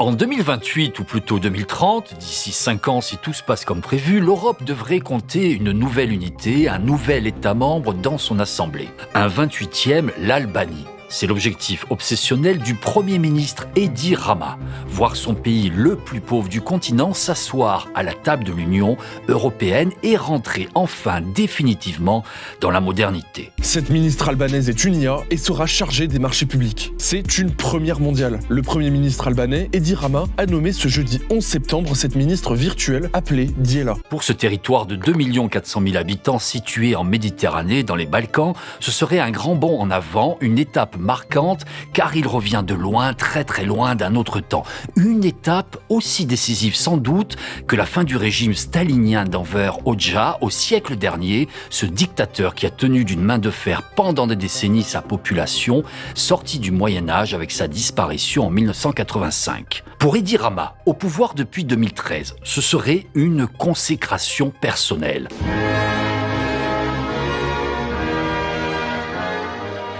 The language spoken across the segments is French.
En 2028, ou plutôt 2030, d'ici 5 ans si tout se passe comme prévu, l'Europe devrait compter une nouvelle unité, un nouvel État membre dans son assemblée. Un 28e, l'Albanie. C'est l'objectif obsessionnel du Premier ministre Edi Rama, voir son pays le plus pauvre du continent s'asseoir à la table de l'Union européenne et rentrer enfin définitivement dans la modernité. Cette ministre albanaise est une IA et sera chargée des marchés publics. C'est une première mondiale. Le Premier ministre albanais, Edi Rama, a nommé ce jeudi 11 septembre cette ministre virtuelle appelée Diela. Pour ce territoire de 2 400 000 habitants situé en Méditerranée, dans les Balkans, ce serait un grand bond en avant, une étape marquante, car il revient de loin, très très loin d'un autre temps. Une étape aussi décisive sans doute que la fin du régime stalinien d'Enver Hoxha au siècle dernier, ce dictateur qui a tenu d'une main de fer pendant des décennies sa population, sorti du Moyen-Âge avec sa disparition en 1985. Pour Edi Rama, au pouvoir depuis 2013, ce serait une consécration personnelle.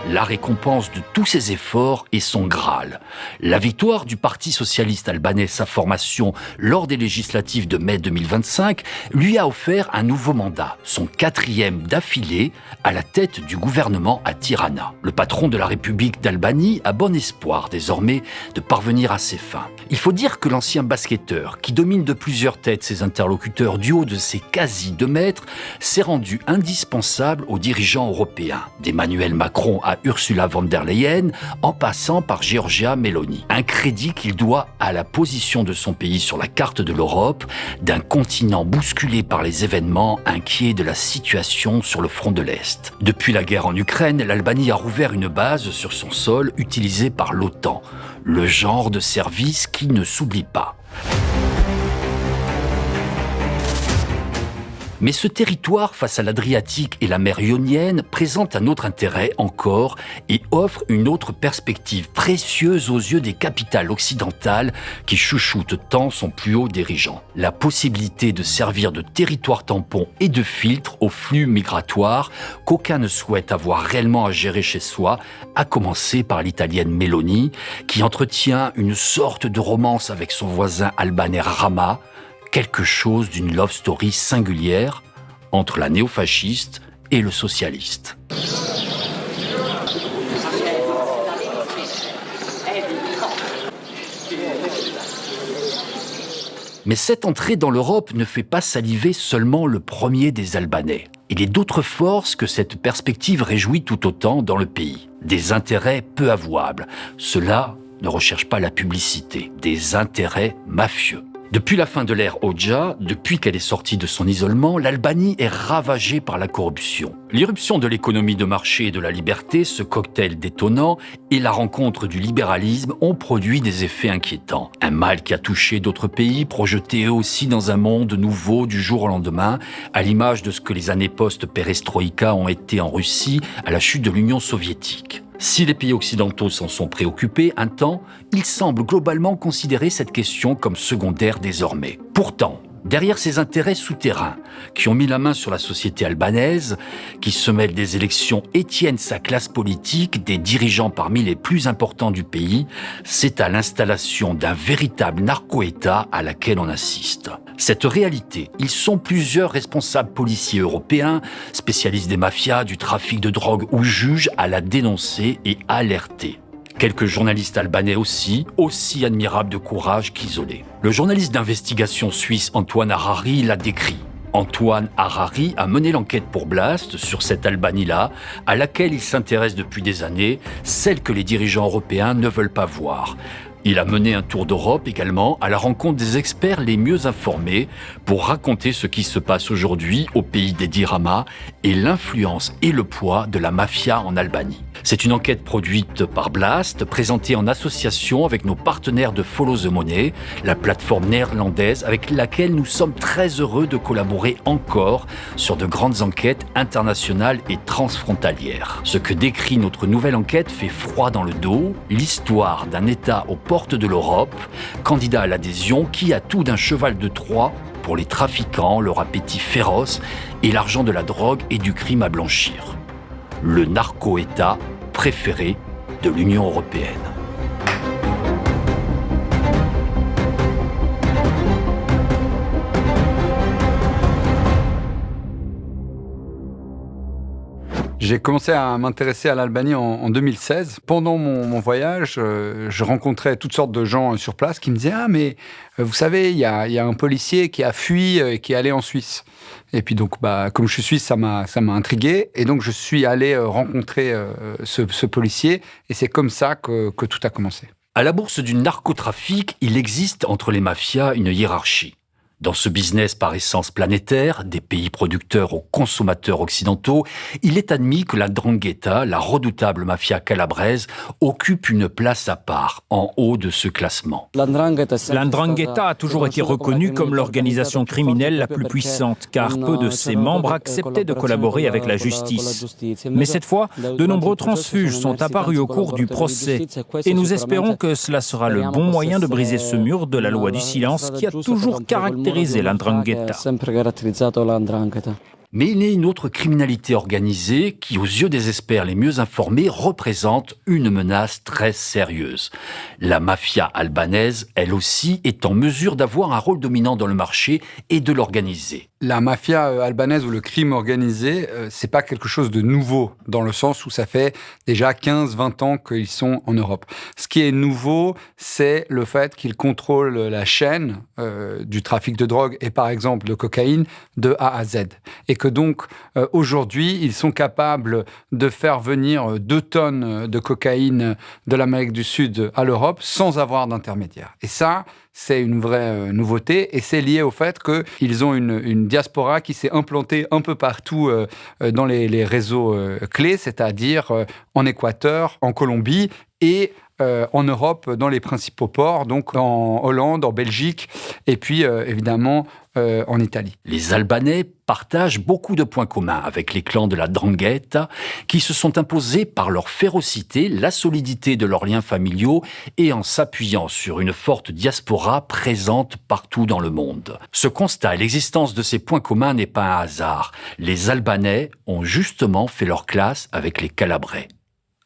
La récompense de tous ses efforts est son Graal. La victoire du Parti socialiste albanais, sa formation lors des législatives de mai 2025, lui a offert un nouveau mandat, son 4e d'affilée, à la tête du gouvernement à Tirana. Le patron de la République d'Albanie a bon espoir désormais de parvenir à ses fins. Il faut dire que l'ancien basketteur, qui domine de plusieurs têtes ses interlocuteurs du haut de ses quasi 2 mètres, s'est rendu indispensable aux dirigeants européens, d'Emmanuel Macron à Ursula von der Leyen, en passant par Giorgia Meloni. Un crédit qu'il doit à la position de son pays sur la carte de l'Europe, d'un continent bousculé par les événements, inquiet de la situation sur le front de l'Est. Depuis la guerre en Ukraine, l'Albanie a rouvert une base sur son sol utilisée par l'OTAN, le genre de service qui ne s'oublie pas. Mais ce territoire, face à l'Adriatique et la mer Ionienne, présente un autre intérêt encore et offre une autre perspective précieuse aux yeux des capitales occidentales qui chouchoutent tant son plus haut dirigeant. La possibilité de servir de territoire tampon et de filtre aux flux migratoires qu'aucun ne souhaite avoir réellement à gérer chez soi, à commencer par l'italienne Meloni, qui entretient une sorte de romance avec son voisin albanais Rama, quelque chose d'une love story singulière entre la néofasciste et le socialiste. Mais cette entrée dans l'Europe ne fait pas saliver seulement le premier des Albanais. Il y a d'autres forces que cette perspective réjouit tout autant dans le pays. Des intérêts peu avouables. Ceux-là ne recherchent pas la publicité. Des intérêts mafieux. Depuis la fin de l'ère Hoxha, depuis qu'elle est sortie de son isolement, l'Albanie est ravagée par la corruption. L'irruption de l'économie de marché et de la liberté, ce cocktail détonnant, et la rencontre du libéralisme ont produit des effets inquiétants. Un mal qui a touché d'autres pays, projetés eux aussi dans un monde nouveau du jour au lendemain, à l'image de ce que les années post-perestroïka ont été en Russie à la chute de l'Union soviétique. Si les pays occidentaux s'en sont préoccupés un temps, ils semblent globalement considérer cette question comme secondaire désormais. Pourtant, derrière ces intérêts souterrains qui ont mis la main sur la société albanaise, qui se mêlent des élections et tiennent sa classe politique, des dirigeants parmi les plus importants du pays, c'est à l'installation d'un véritable narco-État à laquelle on assiste. Cette réalité, ils sont plusieurs responsables policiers européens, spécialistes des mafias, du trafic de drogue ou juges à la dénoncer et alerter. Quelques journalistes albanais aussi admirables de courage qu'isolés. Le journaliste d'investigation suisse Antoine Harari l'a décrit. Antoine Harari a mené l'enquête pour Blast sur cette Albanie-là, à laquelle il s'intéresse depuis des années, celle que les dirigeants européens ne veulent pas voir. Il a mené un tour d'Europe également à la rencontre des experts les mieux informés pour raconter ce qui se passe aujourd'hui au pays d'Edi Rama et l'influence et le poids de la mafia en Albanie. C'est une enquête produite par Blast, présentée en association avec nos partenaires de Follow the Money, la plateforme néerlandaise avec laquelle nous sommes très heureux de collaborer encore sur de grandes enquêtes internationales et transfrontalières. Ce que décrit notre nouvelle enquête fait froid dans le dos, l'histoire d'un État aux portes de l'Europe, candidat à l'adhésion qui a tout d'un cheval de Troie pour les trafiquants, leur appétit féroce et l'argent de la drogue et du crime à blanchir. Le narco-État préféré de l'Union européenne. J'ai commencé à m'intéresser à l'Albanie en 2016. Pendant mon voyage, je rencontrais toutes sortes de gens sur place qui me disaient « Ah, mais vous savez, il y a un policier qui a fui et qui est allé en Suisse. » Et puis donc, comme je suis suisse, ça m'a intrigué. Et donc, je suis allé rencontrer ce policier. Et c'est comme ça que tout a commencé. À la bourse du narcotrafic, il existe entre les mafias une hiérarchie. Dans ce business par essence planétaire, des pays producteurs aux consommateurs occidentaux, il est admis que la 'Ndrangheta, la redoutable mafia calabraise, occupe une place à part, en haut de ce classement. La 'Ndrangheta a toujours été reconnue comme l'organisation criminelle la plus puissante, car peu de ses membres acceptaient de collaborer avec la justice. Mais cette fois, de nombreux transfuges sont apparus au cours du procès, et nous espérons que cela sera le bon moyen de briser ce mur de la loi du silence qui a toujours caractérisé la 'Ndrangheta. Mais il y a une autre criminalité organisée qui, aux yeux des experts les mieux informés, représente une menace très sérieuse. La mafia albanaise, elle aussi, est en mesure d'avoir un rôle dominant dans le marché et de l'organiser. La mafia albanaise ou le crime organisé, c'est pas quelque chose de nouveau, dans le sens où ça fait déjà 15-20 ans qu'ils sont en Europe. Ce qui est nouveau, c'est le fait qu'ils contrôlent la chaîne du trafic de drogue et par exemple de cocaïne de A à Z. Et que donc, aujourd'hui, ils sont capables de faire venir 2 tonnes de cocaïne de l'Amérique du Sud à l'Europe sans avoir d'intermédiaire. Et ça, c'est une vraie nouveauté et c'est lié au fait qu'ils ont une diaspora qui s'est implantée un peu partout dans les réseaux clés, c'est-à-dire en Équateur, en Colombie et en Europe, dans les principaux ports, donc en Hollande, en Belgique et puis évidemment en Italie. Les Albanais partagent beaucoup de points communs avec les clans de la 'Ndrangheta qui se sont imposés par leur férocité, la solidité de leurs liens familiaux et en s'appuyant sur une forte diaspora présente partout dans le monde. Ce constat et l'existence de ces points communs n'est pas un hasard. Les Albanais ont justement fait leur classe avec les Calabrais.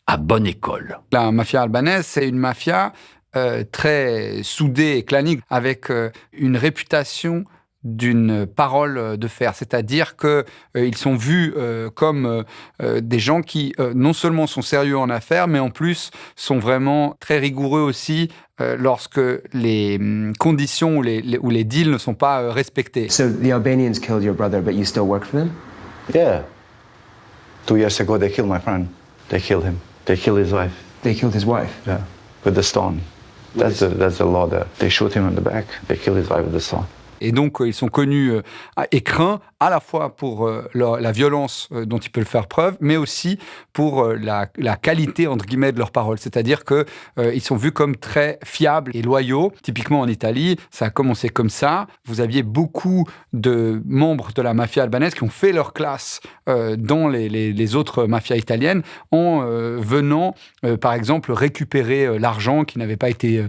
À bonne école. La mafia albanaise, c'est une mafia très soudée et clanique, avec une réputation d'une parole de fer. C'est-à-dire qu'ils sont vus comme des gens qui non seulement sont sérieux en affaires, mais en plus sont vraiment très rigoureux aussi lorsque les conditions ou les deals ne sont pas respectés. So the Albanians killed your brother, but you still work for them? Yeah. 2 years ago, they killed my friend. They killed him. They killed his wife. They killed his wife? Yeah, with the stone. That's the law there. They shoot him in the back. They kill his wife with the stone. Et donc, ils sont connus et craints à la fois pour la violence dont ils peuvent faire preuve, mais aussi pour la qualité, entre guillemets, de leurs paroles. C'est-à-dire qu'ils sont vus comme très fiables et loyaux. Typiquement en Italie, ça a commencé comme ça. Vous aviez beaucoup de membres de la mafia albanaise qui ont fait leur classe dans les autres mafias italiennes en venant, par exemple, récupérer l'argent qui n'avait pas été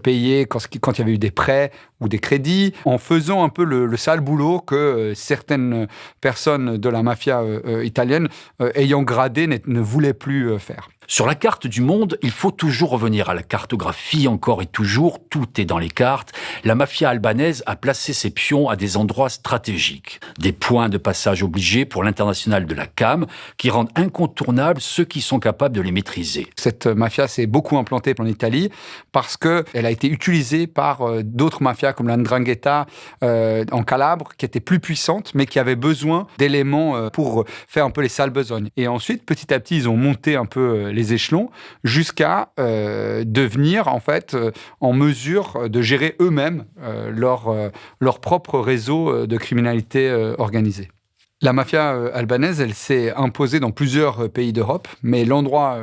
payé quand il y avait eu des prêts ou des crédits, en faisant un peu le sale boulot que certaines personnes de la mafia italienne, ayant gradé, ne voulaient plus faire. Sur la carte du monde, il faut toujours revenir à la cartographie, encore et toujours, tout est dans les cartes. La mafia albanaise a placé ses pions à des endroits stratégiques, des points de passage obligés pour l'international de la CAM, qui rendent incontournables ceux qui sont capables de les maîtriser. Cette mafia s'est beaucoup implantée en Italie parce qu'elle a été utilisée par d'autres mafias comme la 'Ndrangheta en Calabre, qui étaient plus puissantes, mais qui avaient besoin d'éléments pour faire un peu les sales besognes. Et ensuite, petit à petit, ils ont monté un peu les échelons jusqu'à devenir en fait en mesure de gérer eux-mêmes leur propre réseau de criminalité organisée. La mafia albanaise, elle s'est imposée dans plusieurs pays d'Europe, mais l'endroit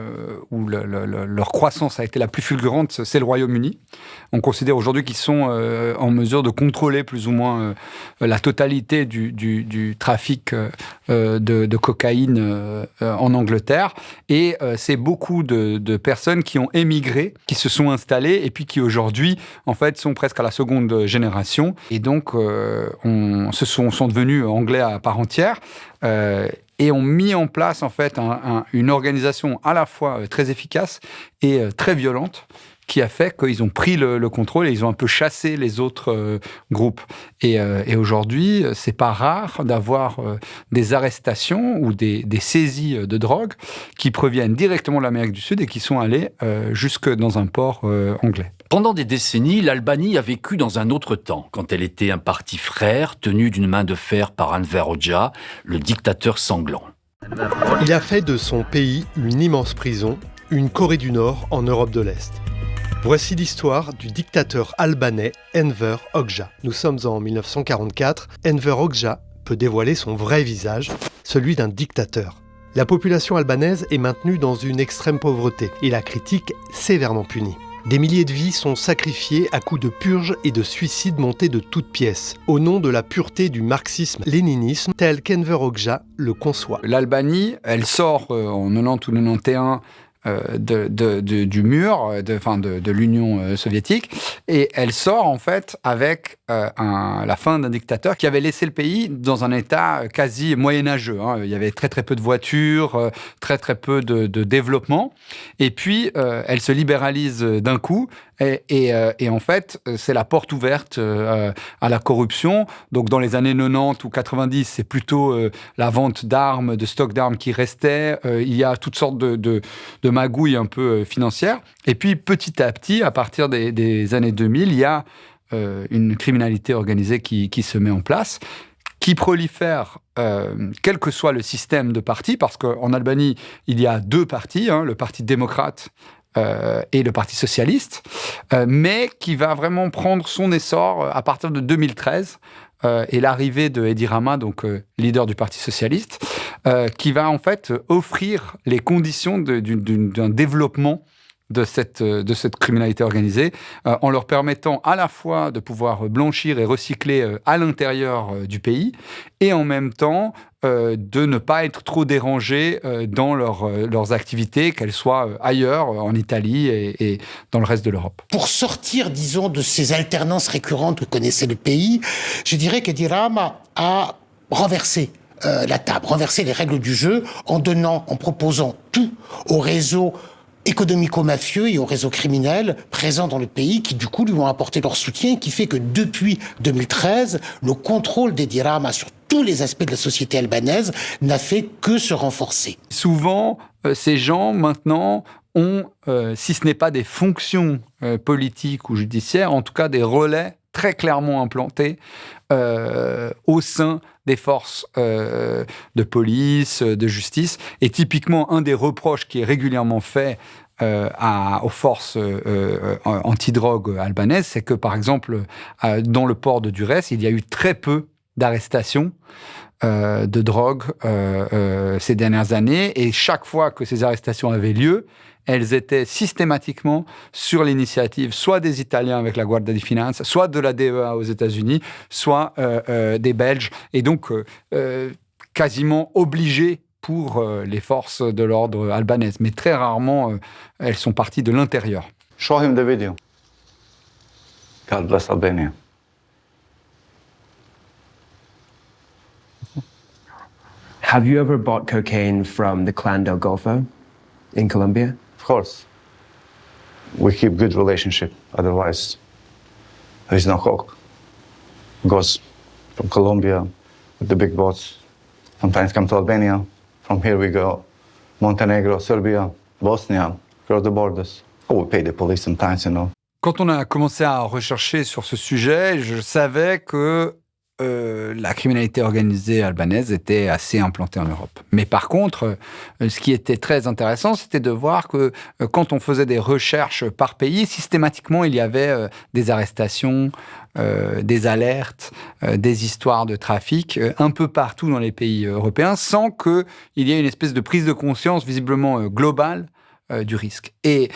où leur croissance a été la plus fulgurante, c'est le Royaume-Uni. On considère aujourd'hui qu'ils sont en mesure de contrôler plus ou moins la totalité du trafic de cocaïne en Angleterre. Et c'est beaucoup de personnes qui ont émigré, qui se sont installées et puis qui aujourd'hui, en fait, sont presque à la seconde génération. Et donc, sont devenus anglais à part entière. Et ont mis en place en fait une organisation à la fois très efficace et très violente qui a fait qu'ils ont pris le contrôle et ils ont un peu chassé les autres groupes. Et aujourd'hui, c'est pas rare d'avoir des arrestations ou des saisies de drogue qui proviennent directement de l'Amérique du Sud et qui sont allées jusque dans un port anglais. Pendant des décennies, l'Albanie a vécu dans un autre temps, quand elle était un parti frère tenu d'une main de fer par Enver Hoxha, le dictateur sanglant. Il a fait de son pays une immense prison, une Corée du Nord en Europe de l'Est. Voici l'histoire du dictateur albanais Enver Hoxha. Nous sommes en 1944. Enver Hoxha peut dévoiler son vrai visage, celui d'un dictateur. La population albanaise est maintenue dans une extrême pauvreté et la critique sévèrement punie. Des milliers de vies sont sacrifiées à coups de purges et de suicides montés de toutes pièces, au nom de la pureté du marxisme-léninisme tel qu'Enver Hoxha le conçoit. L'Albanie, elle sort en 90 ou 91 du mur, de l'Union soviétique, et elle sort en fait avec la fin d'un dictateur qui avait laissé le pays dans un état quasi moyenâgeux. Il y avait très très peu de voitures, très très peu de développement, et puis elle se libéralise d'un coup. Et en fait, c'est la porte ouverte à la corruption. Donc, dans les années 90 ou 90, c'est plutôt la vente d'armes, de stocks d'armes qui restait. Il y a toutes sortes de magouilles un peu financières. Et puis, petit à petit, à partir des années 2000, il y a une criminalité organisée qui se met en place, qui prolifère, quel que soit le système de partis, parce qu'en Albanie, il y a deux partis, le Parti démocrate et le Parti socialiste, mais qui va vraiment prendre son essor à partir de 2013 et l'arrivée de Edi Rama, donc leader du Parti socialiste, qui va en fait offrir les conditions d'un développement de cette criminalité organisée, en leur permettant à la fois de pouvoir blanchir et recycler à l'intérieur du pays, et en même temps de ne pas être trop dérangés dans leurs activités, qu'elles soient ailleurs, en Italie et dans le reste de l'Europe. Pour sortir, disons, de ces alternances récurrentes que connaissait le pays, je dirais qu'Edi Rama a renversé la table, renversé les règles du jeu en proposant tout au réseau économico-mafieux et aux réseaux criminels présents dans le pays qui, du coup, lui ont apporté leur soutien, qui fait que depuis 2013, le contrôle d'Edi Rama sur tous les aspects de la société albanaise n'a fait que se renforcer. Souvent, ces gens, maintenant, ont, si ce n'est pas des fonctions politiques ou judiciaires, en tout cas des relais très clairement implantés au sein des forces de police, de justice. Et typiquement, un des reproches qui est régulièrement fait aux forces antidrogue albanaises, c'est que, par exemple, dans le port de Durrës, il y a eu très peu d'arrestations de drogue ces dernières années. Et chaque fois que ces arrestations avaient lieu, elles étaient systématiquement sur l'initiative soit des Italiens avec la Guardia di Finanza, soit de la DEA aux États-Unis, soit des Belges, et donc quasiment obligées pour les forces de l'ordre albanaises. Mais très rarement, elles sont parties de l'intérieur. Show him the video. God bless Albania. Have you ever bought cocaine from the Clan del Golfo in Colombia? Of course. We keep good relationship. Otherwise, there is no coke. Goes from Colombia with the big boats. Sometimes come to Albania. From here we go Montenegro, Serbia, Bosnia, across the borders. Oh, we pay the police sometimes, you know. Quand on a commencé à rechercher sur ce sujet, je savais que la criminalité organisée albanaise était assez implantée en Europe. Mais par contre, ce qui était très intéressant, c'était de voir que quand on faisait des recherches par pays, systématiquement, il y avait des arrestations, des alertes, des histoires de trafic un peu partout dans les pays européens, sans qu'il y ait une espèce de prise de conscience visiblement globale du risque. Et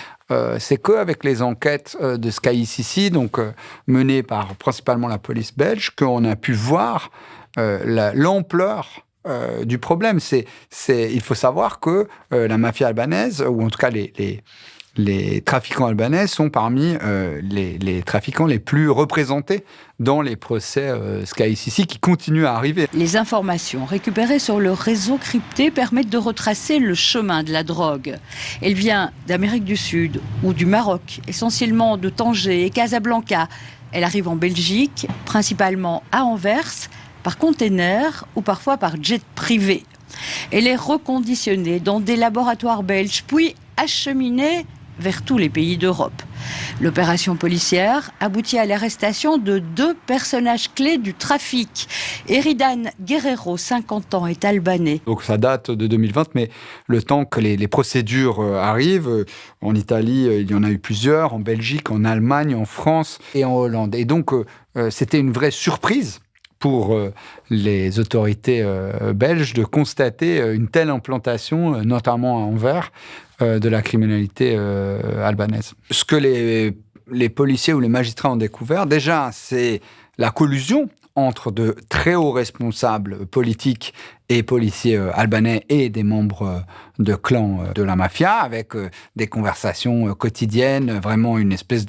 c'est qu'avec les enquêtes de Sky ICC, donc menées par principalement la police belge, qu'on a pu voir l'ampleur du problème. Il faut savoir que la mafia albanaise, ou en tout cas les trafiquants albanais sont parmi les trafiquants les plus représentés dans les procès SkyCC qui continuent à arriver. Les informations récupérées sur le réseau crypté permettent de retracer le chemin de la drogue. Elle vient d'Amérique du Sud ou du Maroc, essentiellement de Tanger et Casablanca. Elle arrive en Belgique, principalement à Anvers, par container ou parfois par jet privé. Elle est reconditionnée dans des laboratoires belges, puis acheminée vers tous les pays d'Europe. L'opération policière aboutit à l'arrestation de 2 personnages clés du trafic. Eridan Guerrero, 50 ans, est albanais. Donc ça date de 2020, mais le temps que les procédures arrivent, en Italie, il y en a eu plusieurs, en Belgique, en Allemagne, en France et en Hollande. Et donc, c'était une vraie surprise pour les autorités belges de constater une telle implantation, notamment à Anvers, de la criminalité albanaise. Ce que les policiers ou les magistrats ont découvert, déjà, c'est la collusion entre de très hauts responsables politiques et policiers albanais et des membres de clans de la mafia, avec des conversations quotidiennes, vraiment une espèce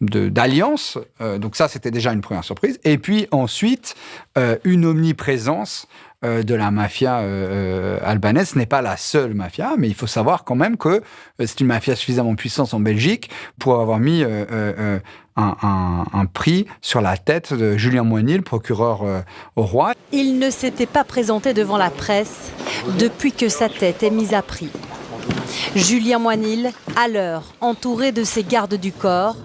d'alliance. Donc ça, c'était déjà une première surprise. Et puis ensuite, une omniprésence de la mafia albanaise. Ce n'est pas la seule mafia, mais il faut savoir quand même que c'est une mafia suffisamment puissante en Belgique pour avoir mis un prix sur la tête de Julien Moigny, le procureur au roi. Il ne s'était pas présenté devant la presse depuis que sa tête est mise à prix. Julien Moigny, à l'heure, entouré de ses gardes du corps,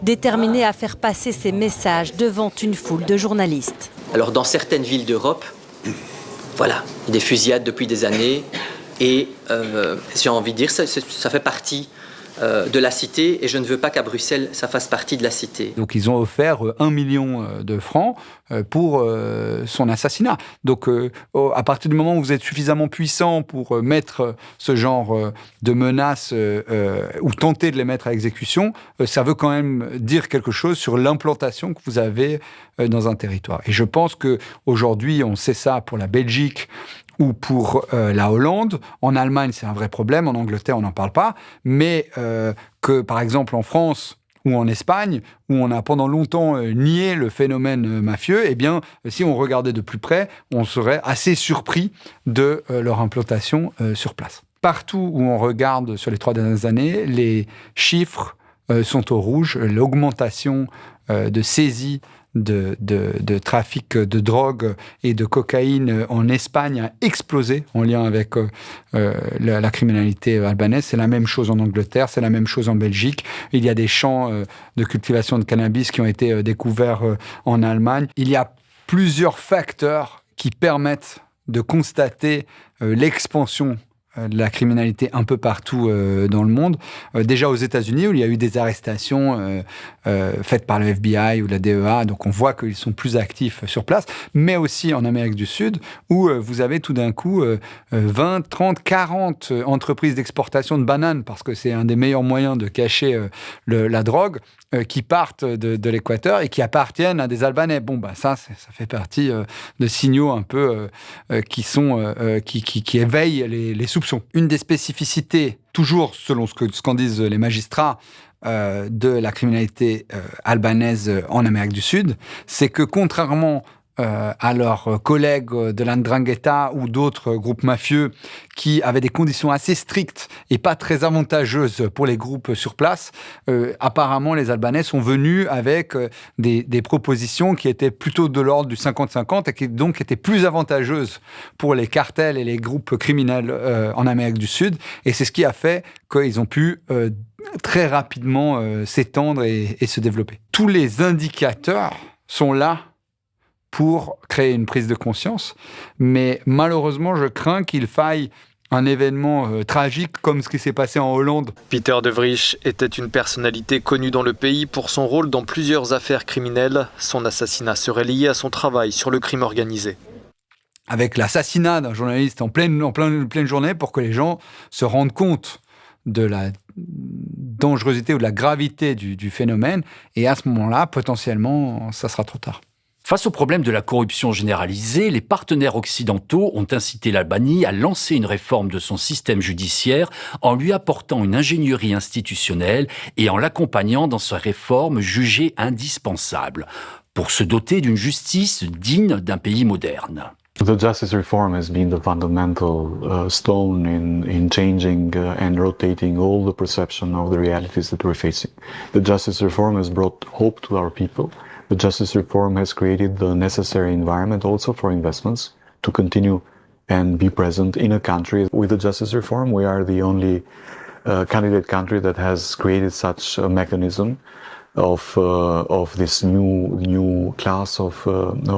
déterminé à faire passer ses messages devant une foule de journalistes. Alors dans certaines villes d'Europe, voilà, il y a des fusillades depuis des années et j'ai envie de dire ça fait partie de la cité et je ne veux pas qu'à Bruxelles ça fasse partie de la cité. Donc ils ont offert 1 million de francs pour son assassinat. Donc à partir du moment où vous êtes suffisamment puissant pour mettre ce genre de menaces ou tenter de les mettre à exécution, ça veut quand même dire quelque chose sur l'implantation que vous avez dans un territoire. Et je pense qu'aujourd'hui, on sait ça pour la Belgique ou pour la Hollande. En Allemagne, c'est un vrai problème. En Angleterre, on n'en parle pas. Mais que, par exemple, en France ou en Espagne, où on a pendant longtemps nié le phénomène mafieux, eh bien, si on regardait de plus près, on serait assez surpris de leur implantation sur place. Partout où on regarde sur les 3 dernières années, les chiffres sont au rouge. L'augmentation de saisies de trafic de drogue et de cocaïne en Espagne a explosé en lien avec la criminalité albanaise. C'est la même chose en Angleterre, c'est la même chose en Belgique. Il y a des champs de cultivation de cannabis qui ont été découverts en Allemagne. Il y a plusieurs facteurs qui permettent de constater l'expansion de la criminalité un peu partout dans le monde. Déjà aux États-Unis, où il y a eu des arrestations faites par le FBI ou la DEA, donc on voit qu'ils sont plus actifs sur place, mais aussi en Amérique du Sud, où vous avez tout d'un coup 20, 30, 40 entreprises d'exportation de bananes, parce que c'est un des meilleurs moyens de cacher la drogue, qui partent de l'Équateur et qui appartiennent à des Albanais. Bon, bah ça fait partie de signaux un peu qui éveillent les soupçons. Une des spécificités, toujours selon ce qu'en disent les magistrats, de la criminalité albanaise en Amérique du Sud, c'est que contrairement à leurs collègues de l'Ndrangheta ou d'autres groupes mafieux qui avaient des conditions assez strictes et pas très avantageuses pour les groupes sur place, apparemment les Albanais sont venus avec des propositions qui étaient plutôt de l'ordre du 50-50 et qui donc étaient plus avantageuses pour les cartels et les groupes criminels en Amérique du Sud. Et c'est ce qui a fait qu'ils ont pu très rapidement s'étendre et se développer. Tous les indicateurs sont là pour créer une prise de conscience. Mais malheureusement, je crains qu'il faille un événement tragique comme ce qui s'est passé en Hollande. Peter de Vries était une personnalité connue dans le pays pour son rôle dans plusieurs affaires criminelles. Son assassinat serait lié à son travail sur le crime organisé. Avec l'assassinat d'un journaliste en pleine journée pour que les gens se rendent compte de la dangerosité ou de la gravité du phénomène. Et à ce moment-là, potentiellement, ça sera trop tard. Face au problème de la corruption généralisée, les partenaires occidentaux ont incité l'Albanie à lancer une réforme de son système judiciaire en lui apportant une ingénierie institutionnelle et en l'accompagnant dans sa réforme jugée indispensable pour se doter d'une justice digne d'un pays moderne. The justice reform has been the fundamental stone in changing and rotating all the perception of the realities that we're facing. The justice reform has brought hope to our people. The justice reform has created the necessary environment also for investments to continue and be present in a country. With the justice reform, we are the only candidate country that has created such a mechanism of this new class of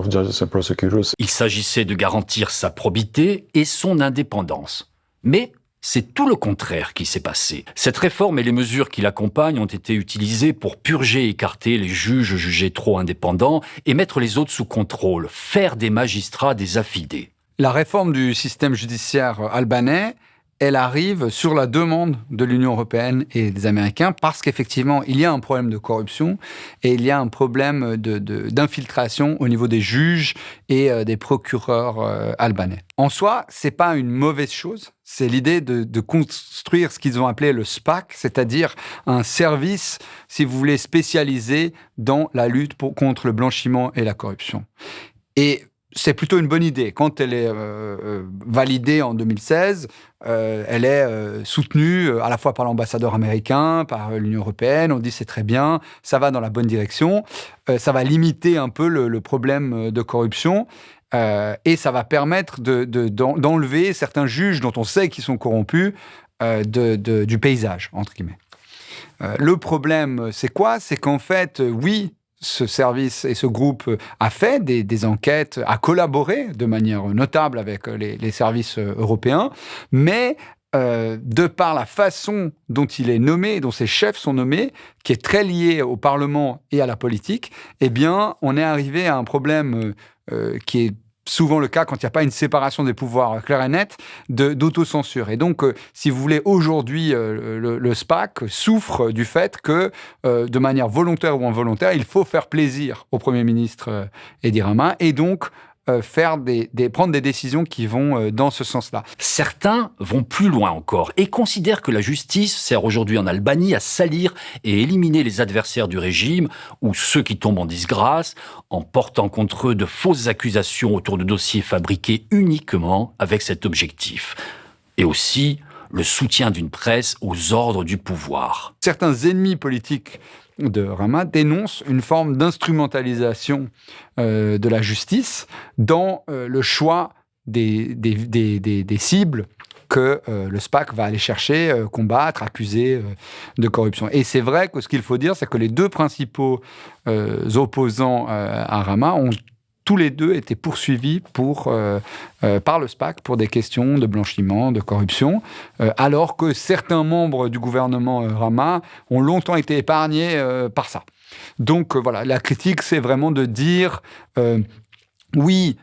judges and prosecutors. Il s'agissait de garantir sa probité et son indépendance. Mais c'est tout le contraire qui s'est passé. Cette réforme et les mesures qui l'accompagnent ont été utilisées pour purger et écarter les juges jugés trop indépendants et mettre les autres sous contrôle, faire des magistrats des affidés. La réforme du système judiciaire albanais, elle arrive sur la demande de l'Union européenne et des Américains parce qu'effectivement, il y a un problème de corruption et il y a un problème d'infiltration au niveau des juges et des procureurs albanais. En soi, c'est pas une mauvaise chose. C'est l'idée de construire ce qu'ils ont appelé le SPAC, c'est-à-dire un service, si vous voulez, spécialisé dans la lutte contre le blanchiment et la corruption. Et c'est plutôt une bonne idée. Quand elle est validée en 2016, elle est soutenue à la fois par l'ambassadeur américain, par l'Union européenne. On dit c'est très bien, ça va dans la bonne direction. Ça va limiter un peu le problème de corruption. Et ça va permettre d'enlever certains juges dont on sait qu'ils sont corrompus du paysage, entre guillemets. Le problème, c'est quoi ? C'est qu'en fait, oui, ce service et ce groupe a fait des enquêtes, a collaboré de manière notable avec les services européens, mais de par la façon dont il est nommé, dont ses chefs sont nommés, qui est très lié au Parlement et à la politique, eh bien, on est arrivé à un problème qui est souvent le cas quand il n'y a pas une séparation des pouvoirs claire et nette, d'autocensure. Et donc, si vous voulez, aujourd'hui, le SPAC souffre du fait que, de manière volontaire ou involontaire, il faut faire plaisir au Premier ministre Edi Rama et donc prendre des décisions qui vont dans ce sens-là. Certains vont plus loin encore et considèrent que la justice sert aujourd'hui en Albanie à salir et éliminer les adversaires du régime ou ceux qui tombent en disgrâce en portant contre eux de fausses accusations autour de dossiers fabriqués uniquement avec cet objectif. Et aussi le soutien d'une presse aux ordres du pouvoir. Certains ennemis politiques de Rama dénonce une forme d'instrumentalisation de la justice dans le choix des cibles que le SPAC va aller chercher, combattre, accuser de corruption. Et c'est vrai que ce qu'il faut dire, c'est que les deux principaux opposants à Rama ont tous les deux été poursuivis par le SPAC pour des questions de blanchiment, de corruption, alors que certains membres du gouvernement Rama ont longtemps été épargnés par ça. Donc voilà, la critique, c'est vraiment de dire oui,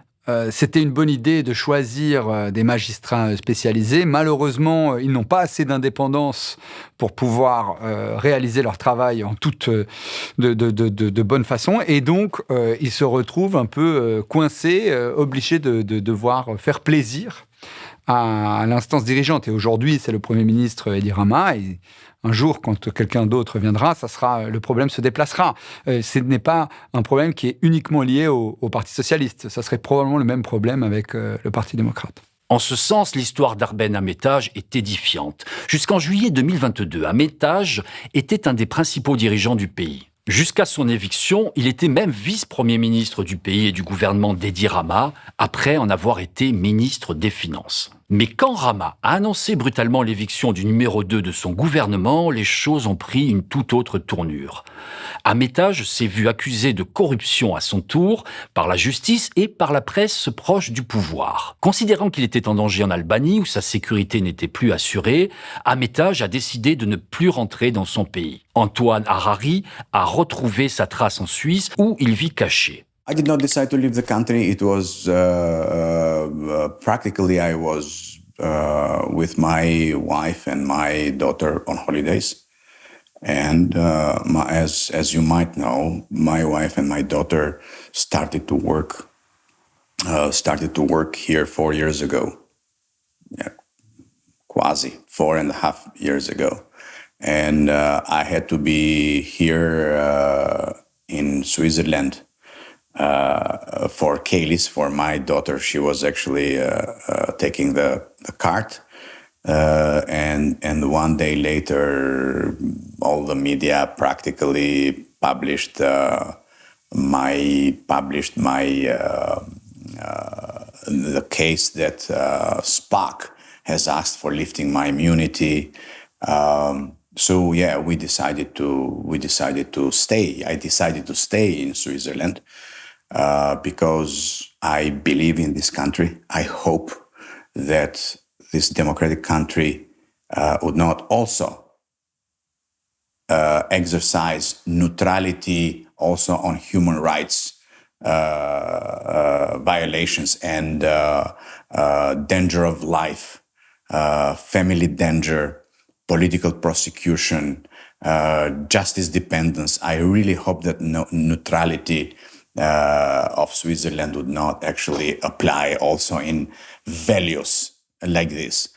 c'était une bonne idée de choisir des magistrats spécialisés. Malheureusement, ils n'ont pas assez d'indépendance pour pouvoir réaliser leur travail en toute de bonne façon. Et donc, ils se retrouvent un peu coincés, obligés de devoir faire plaisir à l'instance dirigeante. Et aujourd'hui, c'est le Premier ministre Edi Rama. Et un jour, quand quelqu'un d'autre viendra, le problème se déplacera. Ce n'est pas un problème qui est uniquement lié au Parti socialiste. Ça serait probablement le même problème avec le Parti démocrate. En ce sens, l'histoire d'Arben Ahmetaj est édifiante. Jusqu'en juillet 2022, Ahmetaj était un des principaux dirigeants du pays. Jusqu'à son éviction, il était même vice-premier ministre du pays et du gouvernement d'Edi Rama, après en avoir été ministre des Finances. Mais quand Rama a annoncé brutalement l'éviction du numéro 2 de son gouvernement, les choses ont pris une toute autre tournure. Ahmetaj s'est vu accusé de corruption à son tour par la justice et par la presse proche du pouvoir. Considérant qu'il était en danger en Albanie, où sa sécurité n'était plus assurée, Ahmetaj a décidé de ne plus rentrer dans son pays. Antoine Harari a retrouvé sa trace en Suisse, où il vit caché. I did not decide to leave the country. It was practically I was with my wife and my daughter on holidays. And as you might know, my wife and my daughter started to work here 4 years ago. Yeah, quasi 4.5 years ago. And I had to be here in Switzerland for Kaylis, for my daughter. She was actually taking the cart. And 1 day later, all the media practically published the case that Spock has asked for lifting my immunity. So yeah, we decided to stay. I decided to stay in Switzerland because I believe in this country. I hope that this democratic country would not also exercise neutrality also on human rights violations and danger of life, family danger, political prosecution, justice dependence. I really hope that neutrality of Switzerland would not actually apply also in values like this.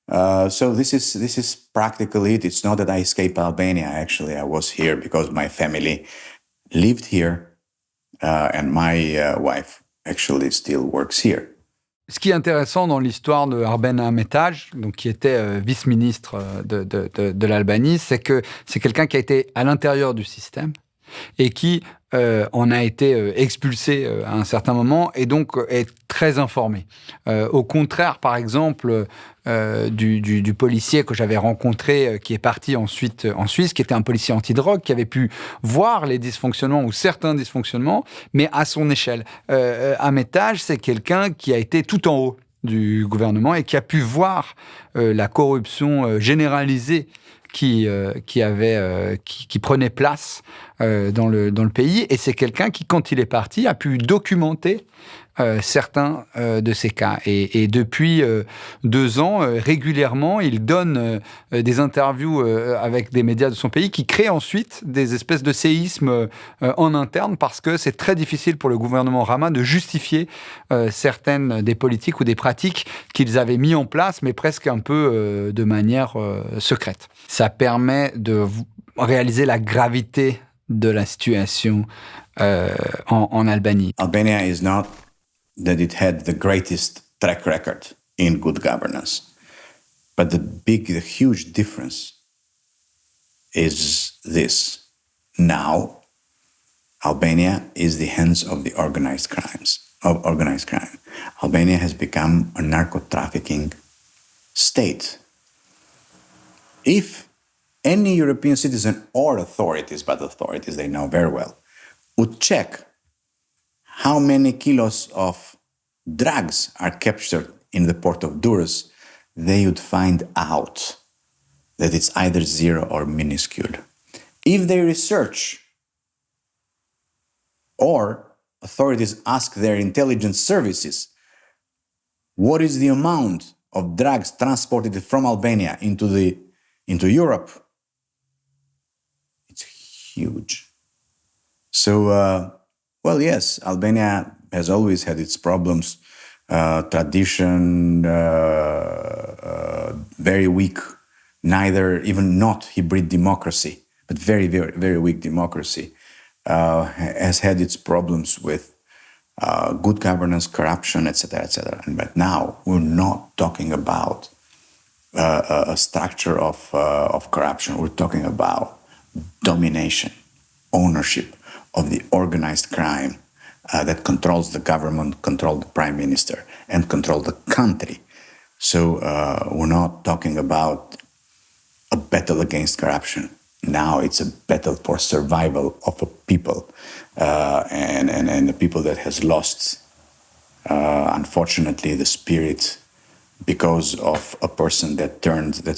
So this is practically it. It's not that I escaped Albania. Actually, I was here because my family lived here, and my wife actually still works here. Ce qui est intéressant dans l'histoire de Arben Ahmetaj, donc qui était vice-ministre de l'Albanie, c'est que c'est quelqu'un qui a été à l'intérieur du système et qui en a été expulsé à un certain moment et donc est très informé. Au contraire, par exemple, du policier que j'avais rencontré, qui est parti ensuite en Suisse, qui était un policier antidrogue, qui avait pu voir les dysfonctionnements ou certains dysfonctionnements, mais à son échelle. Ahmetaj, c'est quelqu'un qui a été tout en haut du gouvernement et qui a pu voir la corruption généralisée qui prenait place dans le pays. Et c'est quelqu'un qui, quand il est parti, a pu documenter certains de ces cas. Et depuis 2 ans, régulièrement, il donne des interviews avec des médias de son pays qui créent ensuite des espèces de séismes en interne parce que c'est très difficile pour le gouvernement Rama de justifier certaines des politiques ou des pratiques qu'ils avaient mis en place, mais presque un peu de manière secrète. Ça permet de réaliser la gravité de la situation en Albanie. Albania is not that it had the greatest track record in good governance, but the huge difference is this. Now, Albania is the hands of the organized crime. Albania has become a narco-trafficking state. If any European citizen or authorities, but authorities they know very well, would check how many kilos of drugs are captured in the port of Durrës, they would find out that it's either zero or minuscule. If they research or authorities ask their intelligence services, what is the amount of drugs transported from Albania into Europe? It's huge. So, well, yes, Albania has always had its problems. Tradition, very weak, even not hybrid democracy, but very, very, very weak democracy, has had its problems with good governance, corruption, etc., etc. But now we're not talking about a structure of corruption. We're talking about domination, ownership of the organized crime that controls the government, controls the prime minister, and controls the country. So we're not talking about a battle against corruption. Now it's a battle for survival of a people, and the people that has lost, unfortunately, the spirit because of a person that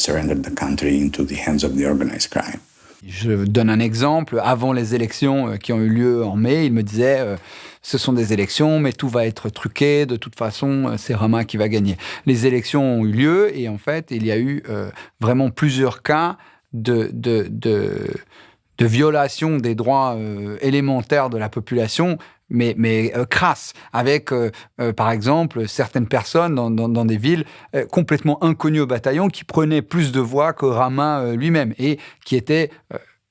surrendered the country into the hands of the organized crime. Je donne un exemple. Avant les élections qui ont eu lieu en mai, il me disait ce sont des élections, mais tout va être truqué. De toute façon, c'est Rama qui va gagner. Les élections ont eu lieu et en fait, il y a eu vraiment plusieurs cas de violation des droits élémentaires de la population, mais crasse, avec, par exemple, certaines personnes dans des villes complètement inconnues au bataillon qui prenaient plus de voix que Rama lui-même et qui étaient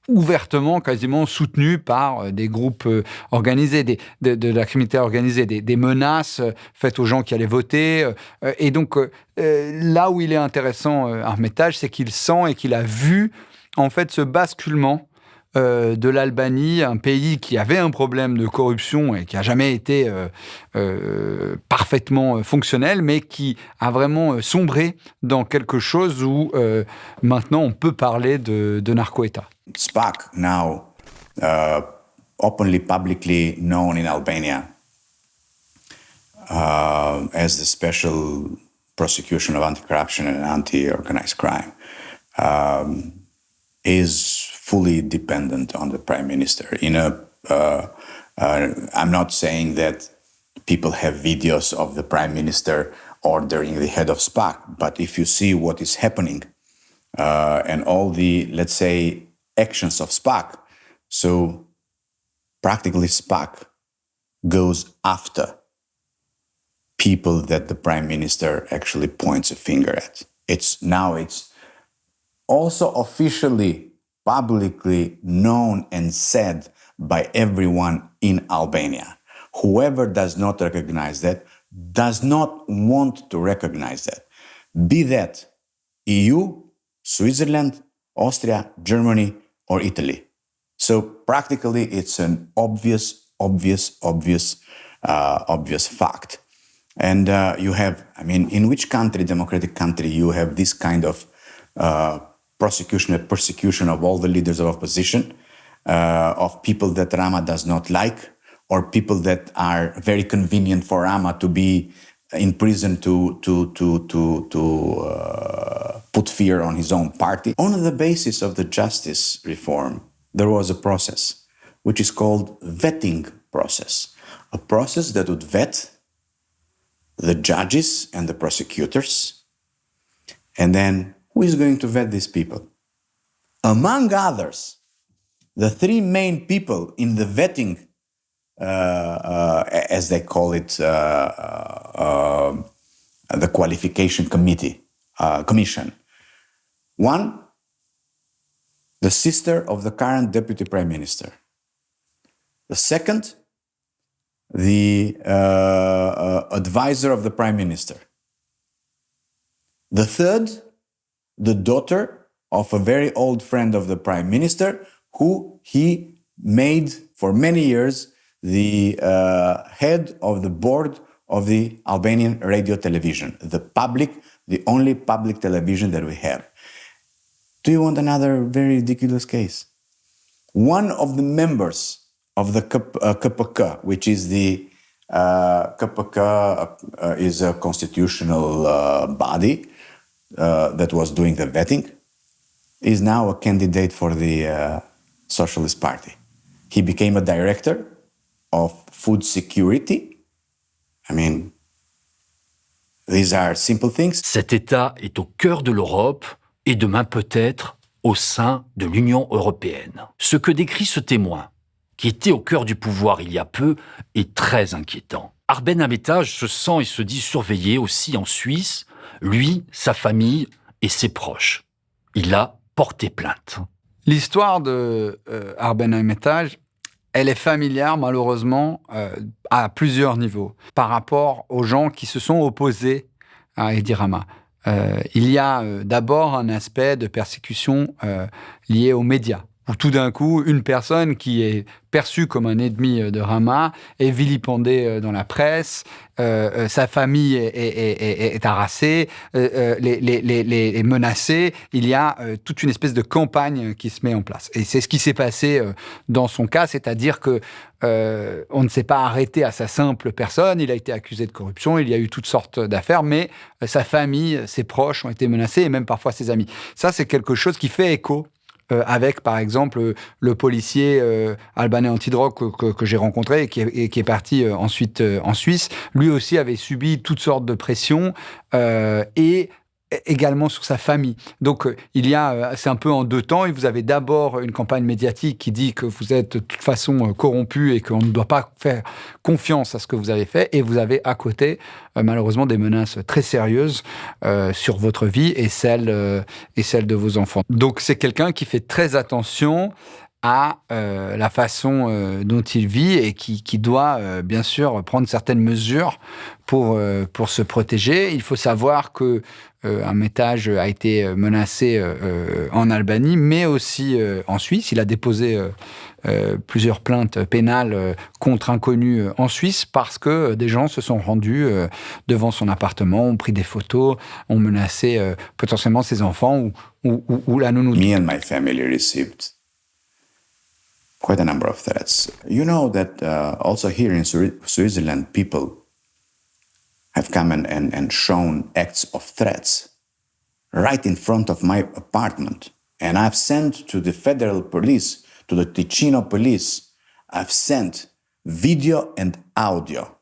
ouvertement, quasiment soutenues par des groupes organisés, de la criminalité organisée, des menaces faites aux gens qui allaient voter. Et donc, là où il est intéressant, Armitage, c'est qu'il sent et qu'il a vu, en fait, ce basculement de l'Albanie, un pays qui avait un problème de corruption et qui n'a jamais été parfaitement fonctionnel, mais qui a vraiment sombré dans quelque chose où maintenant on peut parler de narco-État. SPAC, now openly, publicly known in Albania as the Special Prosecution of Anti-Corruption and Anti-Organized Crime, is fully dependent on the Prime Minister. I'm not saying that people have videos of the Prime Minister ordering the head of SPAC, but if you see what is happening and all the, let's say, actions of SPAC, so practically SPAC goes after people that the Prime Minister actually points a finger at. It's also officially publicly known and said by everyone in Albania. Whoever does not recognize that does not want to recognize that. Be that EU, Switzerland, Austria, Germany, or Italy. So practically it's an obvious fact. And you have, in which country, democratic country, you have this kind of prosecution and persecution of all the leaders of opposition, of people that Rama does not like, or people that are very convenient for Rama to be in prison to put fear on his own party. On the basis of the justice reform, there was a process which is called vetting process, a process that would vet the judges and the prosecutors, and then who is going to vet these people? Among others, the three main people in the vetting, as they call it, the qualification commission. One, the sister of the current deputy prime minister. The second, the advisor of the prime minister. The third, the daughter of a very old friend of the prime minister, who he made for many years the head of the board of the Albanian radio television, the only public television that we have. Do you want another very ridiculous case? One of the members of the KPK, which is the KPK is a constitutional body that was doing the vetting, is now a candidate for the Socialist Party. He became a director of food security. These are simple things. Cet État est au cœur de l'Europe et demain peut-être au sein de l'Union européenne. Ce que décrit ce témoin, qui était au cœur du pouvoir il y a peu, est très inquiétant. Arben Armitage se sent et se dit surveillé aussi en Suisse, lui, sa famille et ses proches. Il a porté plainte. L'histoire de Arben Armitage, elle est familière, malheureusement, à plusieurs niveaux, par rapport aux gens qui se sont opposés à Edi Rama. Il y a d'abord un aspect de persécution lié aux médias, où tout d'un coup, une personne qui est perçue comme un ennemi de Rama est vilipendée dans la presse, sa famille est harassée, est menacée. Il y a toute une espèce de campagne qui se met en place. Et c'est ce qui s'est passé dans son cas, c'est-à-dire que on ne s'est pas arrêté à sa simple personne. Il a été accusé de corruption, il y a eu toutes sortes d'affaires, mais sa famille, ses proches ont été menacés et même parfois ses amis. Ça, c'est quelque chose qui fait écho avec, par exemple, le policier albanais antidrogue que j'ai rencontré et qui est parti ensuite en Suisse. Lui aussi avait subi toutes sortes de pressions et également sur sa famille. Donc, c'est un peu en deux temps. Et vous avez d'abord une campagne médiatique qui dit que vous êtes de toute façon corrompu et qu'on ne doit pas faire confiance à ce que vous avez fait. Et vous avez à côté, malheureusement, des menaces très sérieuses sur votre vie et celle de vos enfants. Donc, c'est quelqu'un qui fait très attention à la façon dont il vit et qui doit bien sûr prendre certaines mesures pour se protéger. Il faut savoir que un étage a été menacé en Albanie, mais aussi en Suisse. Il a déposé plusieurs plaintes pénales contre inconnus en Suisse parce que des gens se sont rendus devant son appartement, ont pris des photos, ont menacé potentiellement ses enfants ou la nounou. Me and my family received quite a number of threats. You know that also here in Switzerland, people have come and shown acts of threats right in front of my apartment. And I've sent to the federal police, to the Ticino police, I've sent video and audio.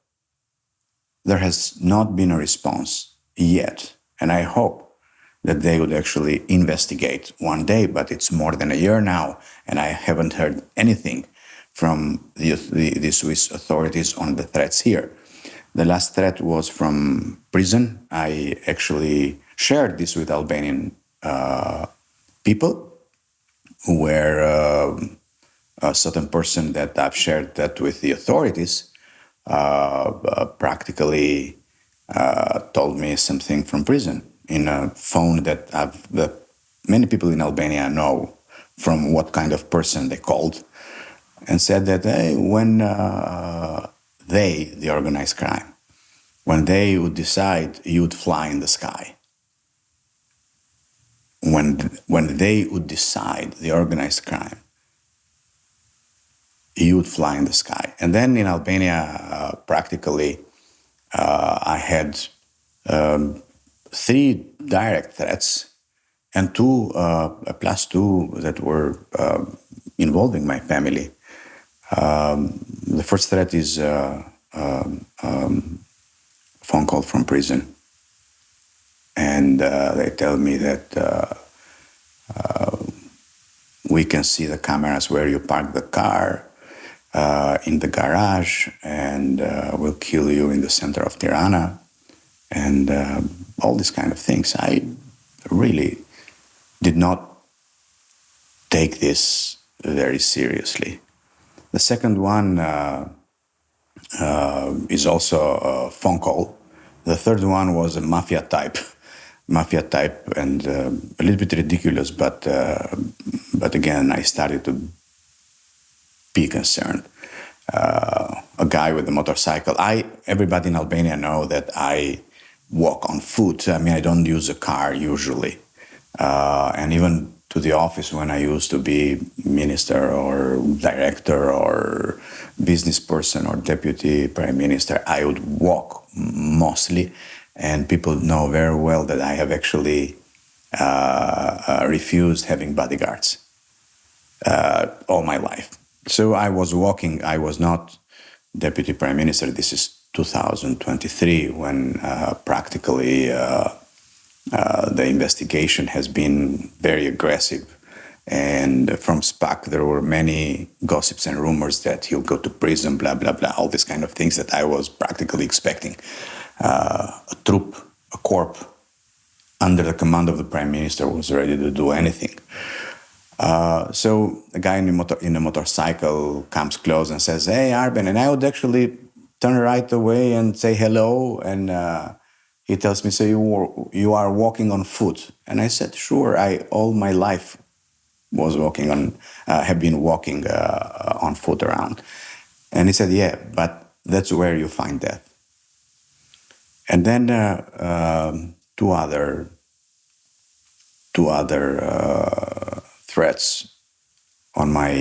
There has not been a response yet. And I hope that they would actually investigate one day, but it's more than a year now, and I haven't heard anything from the Swiss authorities on the threats here. The last threat was from prison. I actually shared this with Albanian people who were a certain person that I've shared that with the authorities practically told me something from prison in a phone that many people in Albania know from what kind of person they called, and said that when the organized crime, when they would decide, you would fly in the sky. When they would decide the organized crime, you would fly in the sky. And then in Albania, practically, I had 3 direct threats and 2 plus 2 that were involving my family. The first threat is a phone call from prison. And they tell me that we can see the cameras where you park the car in the garage, and we'll kill you in the center of Tirana, and all these kind of things. I really did not take this very seriously. The second one is also a phone call. The third one was a mafia type, and a little bit ridiculous, but again, I started to be concerned. A guy with a motorcycle. Everybody in Albania know that I walk on foot. I mean, I don't use a car usually. And even to the office when I used to be minister or director or business person or deputy prime minister, I would walk mostly. And people know very well that I have actually refused having bodyguards all my life. So I was walking. I was not deputy prime minister. This is 2023 when practically the investigation has been very aggressive. And from SPAC, there were many gossips and rumors that he'll go to prison, blah, blah, blah, all these kind of things that I was practically expecting. A troop, a corps, under the command of the prime minister was ready to do anything. So a guy in a motorcycle comes close and says, "Hey, Arben," and I would actually turn right away and say hello, and he tells me, "So you are walking on foot?" And I said, "Sure, all my life was have been walking on foot around." And he said, "Yeah, but that's where you find death." And then 2 other threats on my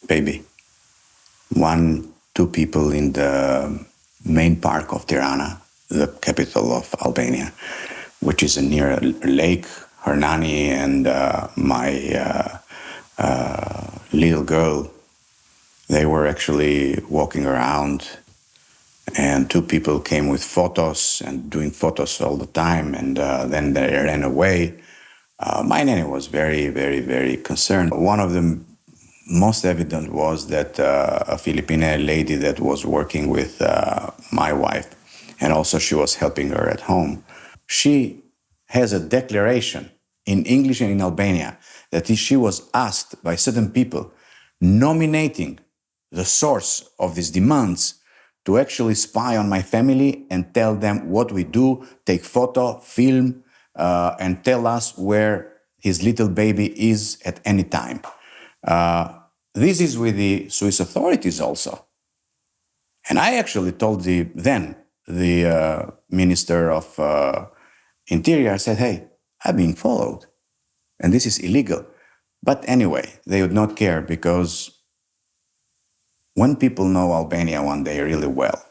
baby. 2 people in the main park of Tirana, the capital of Albania, which is near a lake. Hernani and my little girl, they were actually walking around, And two people came with photos and doing photos all the time, and then they ran away. My nanny was very, very, very concerned. One of the most evident was that a Filipina lady that was working with my wife, and also she was helping her at home. She has a declaration in English and in Albania that she was asked by certain people nominating the source of these demands to actually spy on my family and tell them what we do, take photo, film, and tell us where his little baby is at any time. This is with the Swiss authorities also. And I actually told the Minister of Interior, I said, hey, I'm being followed, and this is illegal. But anyway, they would not care, because when people know Albania one day really well,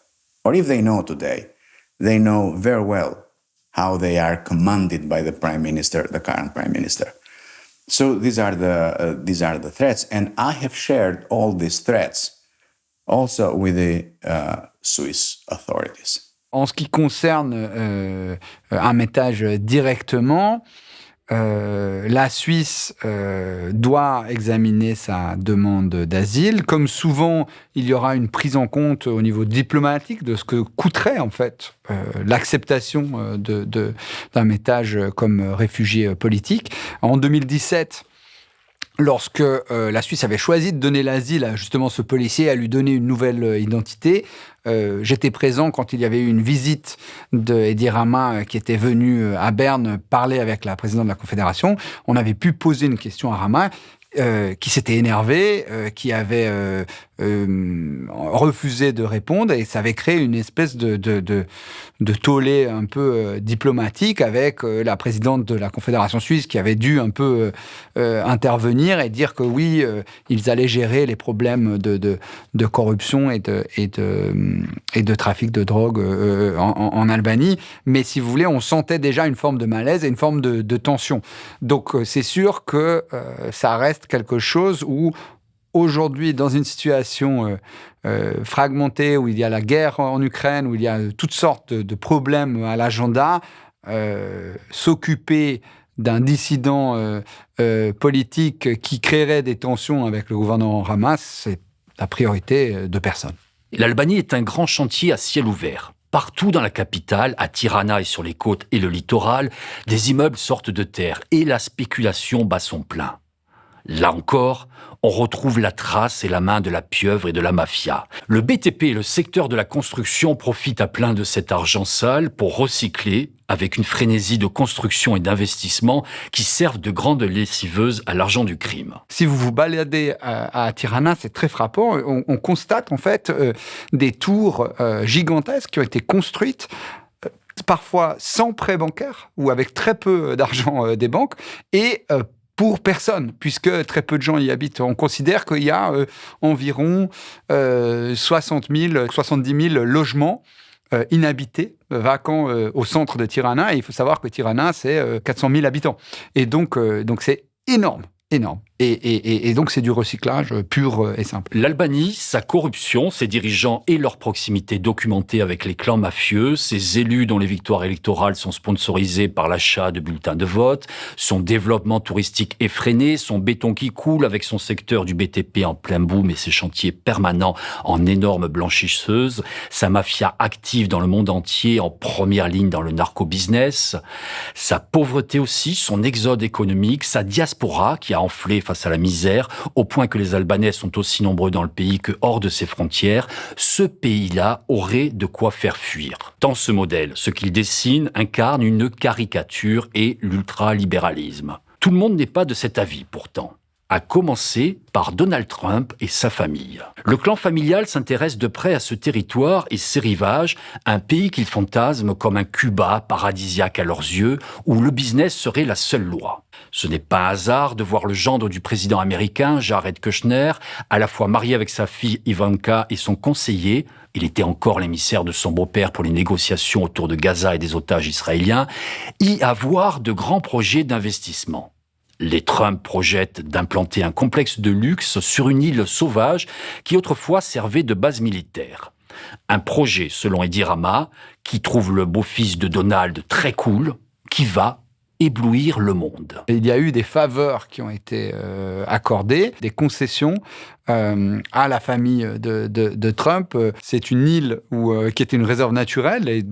or if they know today, they know very well how they are commanded by the Prime Minister, the current Prime Minister. So these are the threats, and I have shared all these threats also with the Swiss authorities. En ce qui concerne Armitage directement, la Suisse doit examiner sa demande d'asile. Comme souvent, il y aura une prise en compte au niveau diplomatique de ce que coûterait en fait l'acceptation d'Armitage comme réfugié politique. En 2017, lorsque la Suisse avait choisi de donner l'asile à justement ce policier, à lui donner une nouvelle identité, j'étais présent quand il y avait eu une visite d'Edi Rama qui était venu à Berne parler avec la présidente de la Confédération. On avait pu poser une question à Rama qui s'était énervé, qui avait refusé de répondre, et ça avait créé une espèce de tollé un peu diplomatique avec la présidente de la Confédération suisse qui avait dû un peu intervenir et dire que oui, ils allaient gérer les problèmes de corruption et de trafic de drogue en Albanie. Mais si vous voulez, on sentait déjà une forme de malaise et une forme de tension. Donc c'est sûr que ça reste quelque chose où aujourd'hui, dans une situation fragmentée, où il y a la guerre en Ukraine, où il y a toutes sortes de problèmes à l'agenda, s'occuper d'un dissident politique qui créerait des tensions avec le gouvernement Rama, c'est la priorité de personne. L'Albanie est un grand chantier à ciel ouvert. Partout dans la capitale, à Tirana et sur les côtes et le littoral, des immeubles sortent de terre et la spéculation bat son plein. Là encore, on retrouve la trace et la main de la pieuvre et de la mafia. Le BTP et le secteur de la construction profitent à plein de cet argent sale pour recycler avec une frénésie de construction et d'investissement qui servent de grandes lessiveuses à l'argent du crime. Si vous vous baladez à Tirana, c'est très frappant. On constate en fait des tours gigantesques qui ont été construites parfois sans prêt bancaire ou avec très peu d'argent des banques et pour personne, puisque très peu de gens y habitent. On considère qu'il y a environ 60 000, 70 000 logements inhabités, vacants au centre de Tirana. Et il faut savoir que Tirana, c'est 400 000 habitants. Et donc c'est énorme. Et donc, c'est du recyclage pur et simple. L'Albanie, sa corruption, ses dirigeants et leur proximité documentée avec les clans mafieux, ses élus dont les victoires électorales sont sponsorisées par l'achat de bulletins de vote, son développement touristique effréné, son béton qui coule avec son secteur du BTP en plein boom et ses chantiers permanents en énormes blanchisseuses, sa mafia active dans le monde entier en première ligne dans le narco-business, sa pauvreté aussi, son exode économique, sa diaspora qui a enflé face à la misère, au point que les Albanais sont aussi nombreux dans le pays que hors de ses frontières, ce pays-là aurait de quoi faire fuir. Tant ce modèle, ce qu'il dessine, incarne une caricature et l'ultralibéralisme. Tout le monde n'est pas de cet avis pourtant. À commencer par Donald Trump et sa famille. Le clan familial s'intéresse de près à ce territoire et ses rivages, un pays qu'ils fantasment comme un Cuba paradisiaque à leurs yeux, où le business serait la seule loi. Ce n'est pas un hasard de voir le gendre du président américain, Jared Kushner, à la fois marié avec sa fille Ivanka et son conseiller, il était encore l'émissaire de son beau-père pour les négociations autour de Gaza et des otages israéliens, y avoir de grands projets d'investissement. Les Trump projettent d'implanter un complexe de luxe sur une île sauvage qui autrefois servait de base militaire. Un projet, selon Edi Rama, qui trouve le beau-fils de Donald très cool, qui va éblouir le monde. Il y a eu des faveurs qui ont été accordées, des concessions à la famille de Trump. C'est une île qui est une réserve naturelle et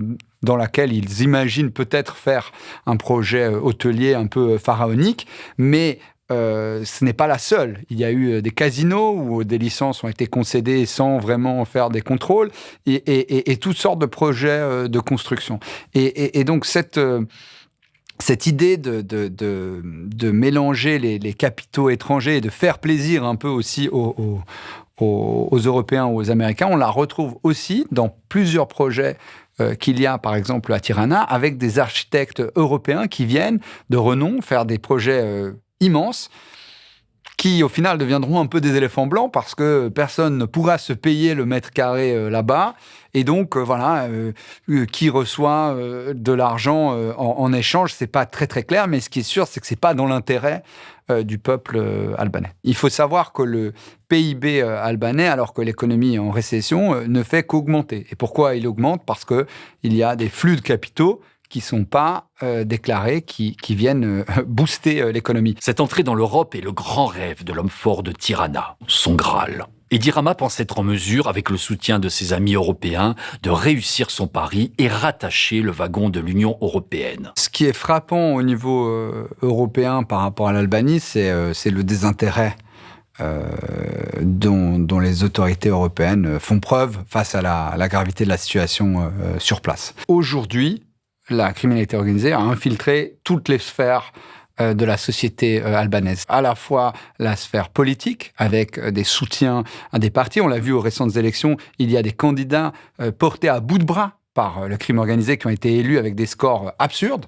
dans laquelle ils imaginent peut-être faire un projet hôtelier un peu pharaonique, mais ce n'est pas la seule. Il y a eu des casinos où des licences ont été concédées sans vraiment faire des contrôles et toutes sortes de projets de construction. Et donc cette idée de mélanger les capitaux étrangers et de faire plaisir un peu aussi aux Européens ou aux Américains, on la retrouve aussi dans plusieurs projets qu'il y a, par exemple, à Tirana, avec des architectes européens qui viennent de renom faire des projets immenses qui, au final, deviendront un peu des éléphants blancs parce que personne ne pourra se payer le mètre carré là-bas. Et donc, qui reçoit de l'argent en échange, c'est pas très, très clair. Mais ce qui est sûr, c'est que c'est pas dans l'intérêt du peuple albanais. Il faut savoir que le PIB albanais, alors que l'économie est en récession, ne fait qu'augmenter. Et pourquoi il augmente ? Parce qu'il y a des flux de capitaux qui ne sont pas déclarés, qui viennent booster l'économie. Cette entrée dans l'Europe est le grand rêve de l'homme fort de Tirana, son Graal. Edi Rama pense être en mesure, avec le soutien de ses amis européens, de réussir son pari et rattacher le wagon de l'Union européenne. Ce qui est frappant au niveau européen par rapport à l'Albanie, c'est le désintérêt dont les autorités européennes font preuve face à la gravité de la situation sur place. Aujourd'hui, la criminalité organisée a infiltré toutes les sphères de la société albanaise. À la fois la sphère politique, avec des soutiens à des partis. On l'a vu aux récentes élections, il y a des candidats portés à bout de bras par le crime organisé qui ont été élus avec des scores absurdes,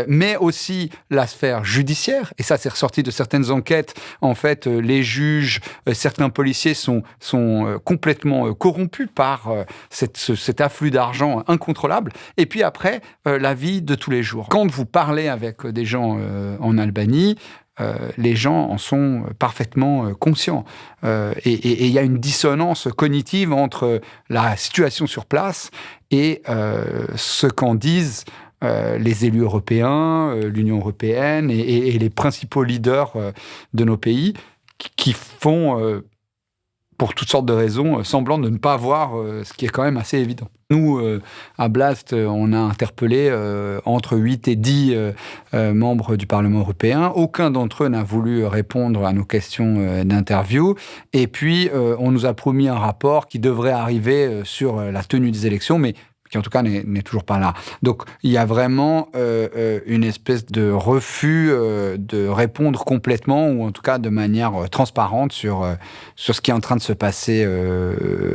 mais aussi la sphère judiciaire, et ça c'est ressorti de certaines enquêtes, en fait les juges, certains policiers sont complètement corrompus par cet afflux d'argent incontrôlable, et puis après la vie de tous les jours. Quand vous parlez avec des gens en Albanie, les gens en sont parfaitement conscients. Et il y a une dissonance cognitive entre la situation sur place et ce qu'en disent les élus européens, l'Union européenne et les principaux leaders de nos pays qui font, pour toutes sortes de raisons, semblant de ne pas voir ce qui est quand même assez évident. Nous, à Blast, on a interpellé entre 8 et 10 membres du Parlement européen. Aucun d'entre eux n'a voulu répondre à nos questions d'interview. Et puis, on nous a promis un rapport qui devrait arriver sur la tenue des élections, mais qui en tout cas n'est toujours pas là. Donc il y a vraiment une espèce de refus de répondre complètement, ou en tout cas de manière transparente sur ce qui est en train de se passer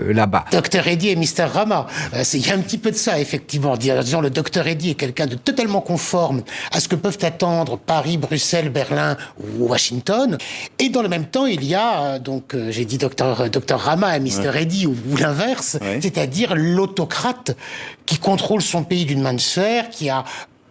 là-bas. Dr Eddy et Mr Rama, il y a un petit peu de ça, effectivement. Disons, le Dr Eddy est quelqu'un de totalement conforme à ce que peuvent attendre Paris, Bruxelles, Berlin ou Washington. Et dans le même temps, il y a, j'ai dit Dr Rama et Mr Eddy, ou l'inverse, c'est-à-dire l'autocrate qui contrôle son pays d'une main de fer, qui a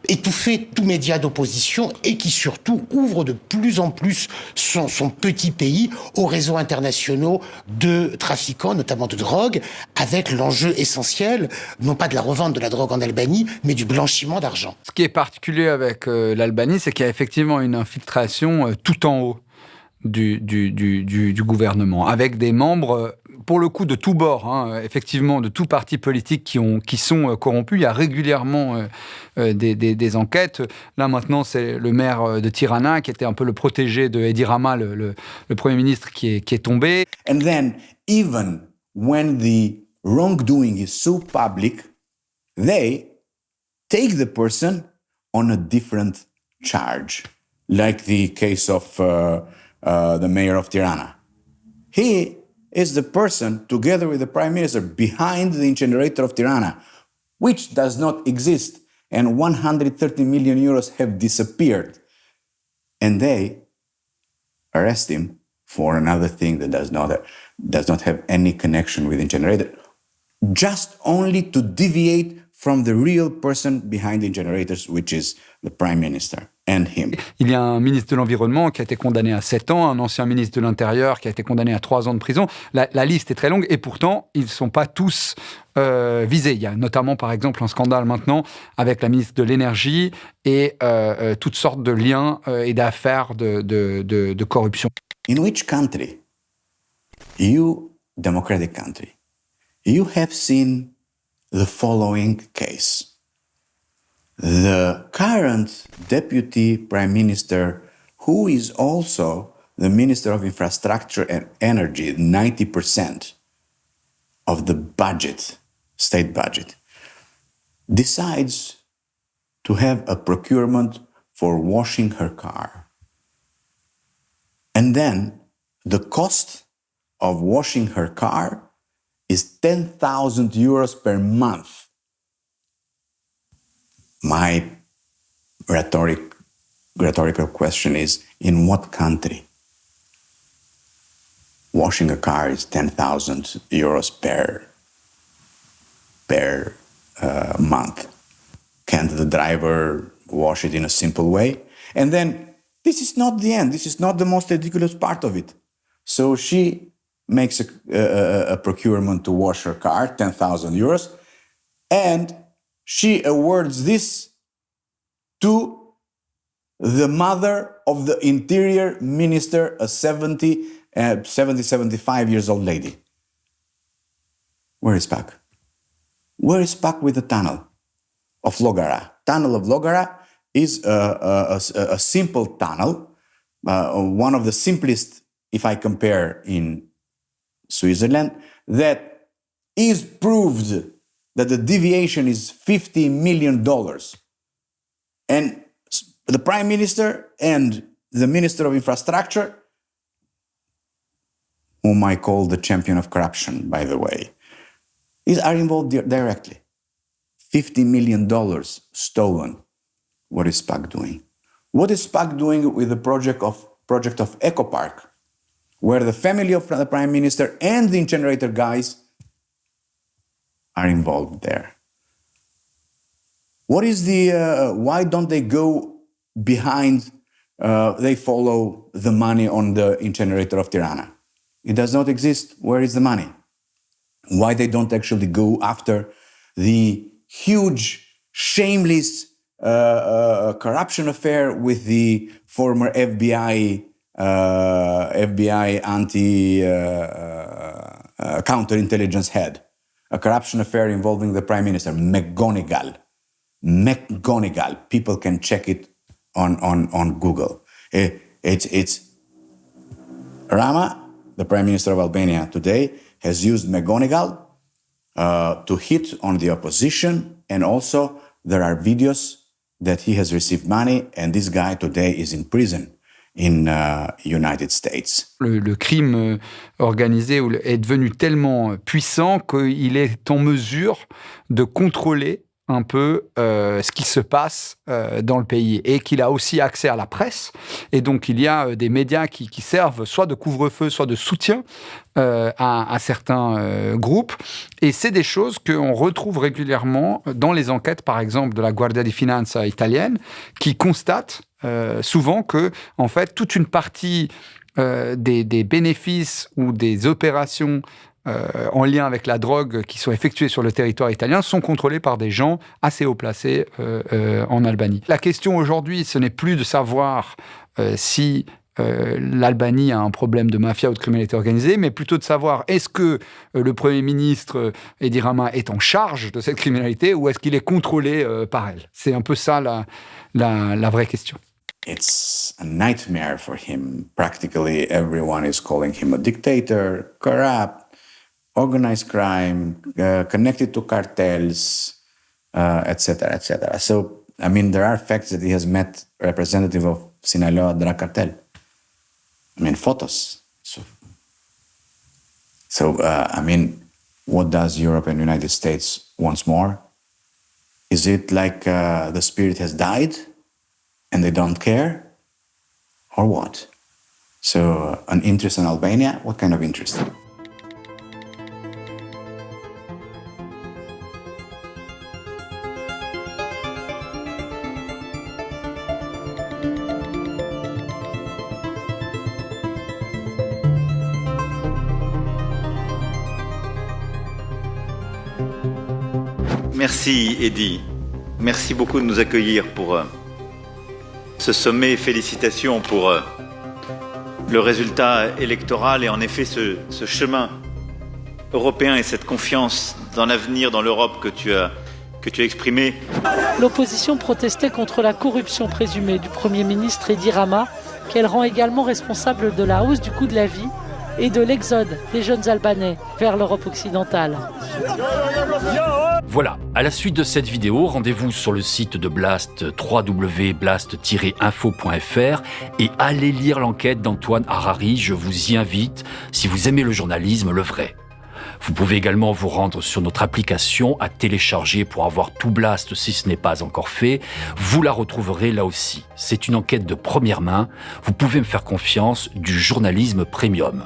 étouffé tout média d'opposition et qui surtout ouvre de plus en plus son petit pays aux réseaux internationaux de trafiquants, notamment de drogue, avec l'enjeu essentiel, non pas de la revente de la drogue en Albanie, mais du blanchiment d'argent. Ce qui est particulier avec l'Albanie, c'est qu'il y a effectivement une infiltration tout en haut du gouvernement, avec des membres, pour le coup, de tous bords, effectivement, de tous partis politiques qui sont corrompus. Il y a régulièrement des enquêtes. Là, maintenant, c'est le maire de Tirana, qui était un peu le protégé de Edi Rama, le Premier ministre, qui est tombé. And then, even when the wrongdoing is so public, they take the person on a different charge, like the case of the mayor of Tirana. He is the person, together with the prime minister, behind the incinerator of Tirana, which does not exist, and 130 million euros have disappeared. And they arrest him for another thing that does not have any connection with the incinerator, just only to deviate from the real person behind the incinerators, which is the prime minister. and him. Il y a un ministre de l'Environnement qui a été condamné à 7 ans, un ancien ministre de l'Intérieur qui a été condamné à 3 ans de prison. La liste est très longue et pourtant, ils ne sont pas tous visés. Il y a notamment, par exemple, un scandale maintenant avec la ministre de l'Énergie et toutes sortes de liens et d'affaires de corruption. In which country, democratic country, you have seen the following case. The current deputy prime minister, who is also the minister of infrastructure and energy, 90% of the budget, state budget, decides to have a procurement for washing her car. And then the cost of washing her car is 10,000 euros per month. My rhetorical question is, in what country washing a car is 10,000 euros per month? Can't the driver wash it in a simple way? And then, this is not the end. This is not the most ridiculous part of it. So she makes a procurement to wash her car, 10,000 euros, and she awards this to the mother of the interior minister, a 75 years old lady. Where is PAC? Where is PAC with the tunnel of Logara? Tunnel of Logara is a simple tunnel, one of the simplest, if I compare in Switzerland, that is proved that the deviation is $50 million. And the Prime Minister and the Minister of Infrastructure, whom I call the champion of corruption, by the way, are involved directly. $50 million stolen. What is PAC doing? What is PAC doing with the project of Eco Park, where the family of the Prime Minister and the incinerator guys are involved there? What is why don't they go behind, they follow the money on the incinerator of Tirana? It does not exist. Where is the money? Why they don't actually go after the huge, shameless corruption affair with the former FBI counterintelligence head? A corruption affair involving the Prime Minister, McGonigal. People can check it on Google. It's Rama, the Prime Minister of Albania today, has used McGonigal to hit on the opposition, and also there are videos that he has received money, and this guy today is in prison in United States. Le crime organisé est devenu tellement puissant qu'il est en mesure de contrôler un peu ce qui se passe dans le pays, et qu'il a aussi accès à la presse, et donc il y a des médias qui servent soit de couvre-feu, soit de soutien à certains groupes, et c'est des choses qu'on retrouve régulièrement dans les enquêtes, par exemple de la Guardia di Finanza italienne, qui constate souvent que, en fait, toute une partie des bénéfices ou des opérations en lien avec la drogue qui sont effectuées sur le territoire italien sont contrôlés par des gens assez haut placés en Albanie. La question aujourd'hui, ce n'est plus de savoir si l'Albanie a un problème de mafia ou de criminalité organisée, mais plutôt de savoir est-ce que le Premier ministre Edi Rama est en charge de cette criminalité, ou est-ce qu'il est contrôlé par elle. C'est un peu ça la vraie question. It's a nightmare for him. Practically everyone is calling him a dictator, corrupt, organized crime, connected to cartels, etc., etc. So, I mean, there are facts that he has met representative of Sinaloa drug cartel. I mean, photos. So I mean, what does Europe and United States once more? Is it like the spirit has died and they don't care? Or what? So an interest in Albania? What kind of interest? Merci Eddy. Merci beaucoup de nous accueillir pour ce sommet. Félicitations pour le résultat électoral et en effet ce chemin européen et cette confiance dans l'avenir, dans l'Europe que tu as exprimé. L'opposition protestait contre la corruption présumée du Premier ministre Edi Rama, qu'elle rend également responsable de la hausse du coût de la vie et de l'exode des jeunes Albanais vers l'Europe occidentale. Voilà, à la suite de cette vidéo, rendez-vous sur le site de Blast, www.blast-info.fr, et allez lire l'enquête d'Antoine Harari, je vous y invite, si vous aimez le journalisme, le vrai. Vous pouvez également vous rendre sur notre application à télécharger pour avoir tout Blast si ce n'est pas encore fait. Vous la retrouverez là aussi. C'est une enquête de première main. Vous pouvez me faire confiance, du journalisme premium.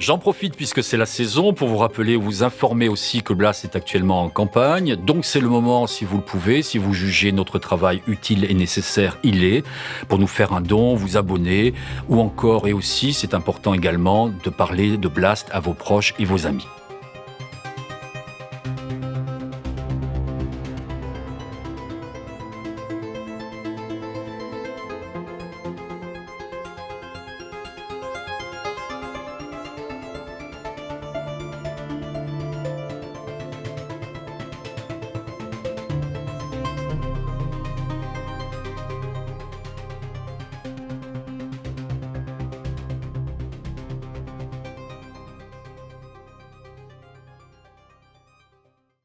J'en profite puisque c'est la saison pour vous rappeler ou vous informer aussi que Blast est actuellement en campagne. Donc c'est le moment, si vous le pouvez, si vous jugez notre travail utile et nécessaire, il est, pour nous faire un don, vous abonner, ou encore et aussi, c'est important également, de parler de Blast à vos proches et vos amis.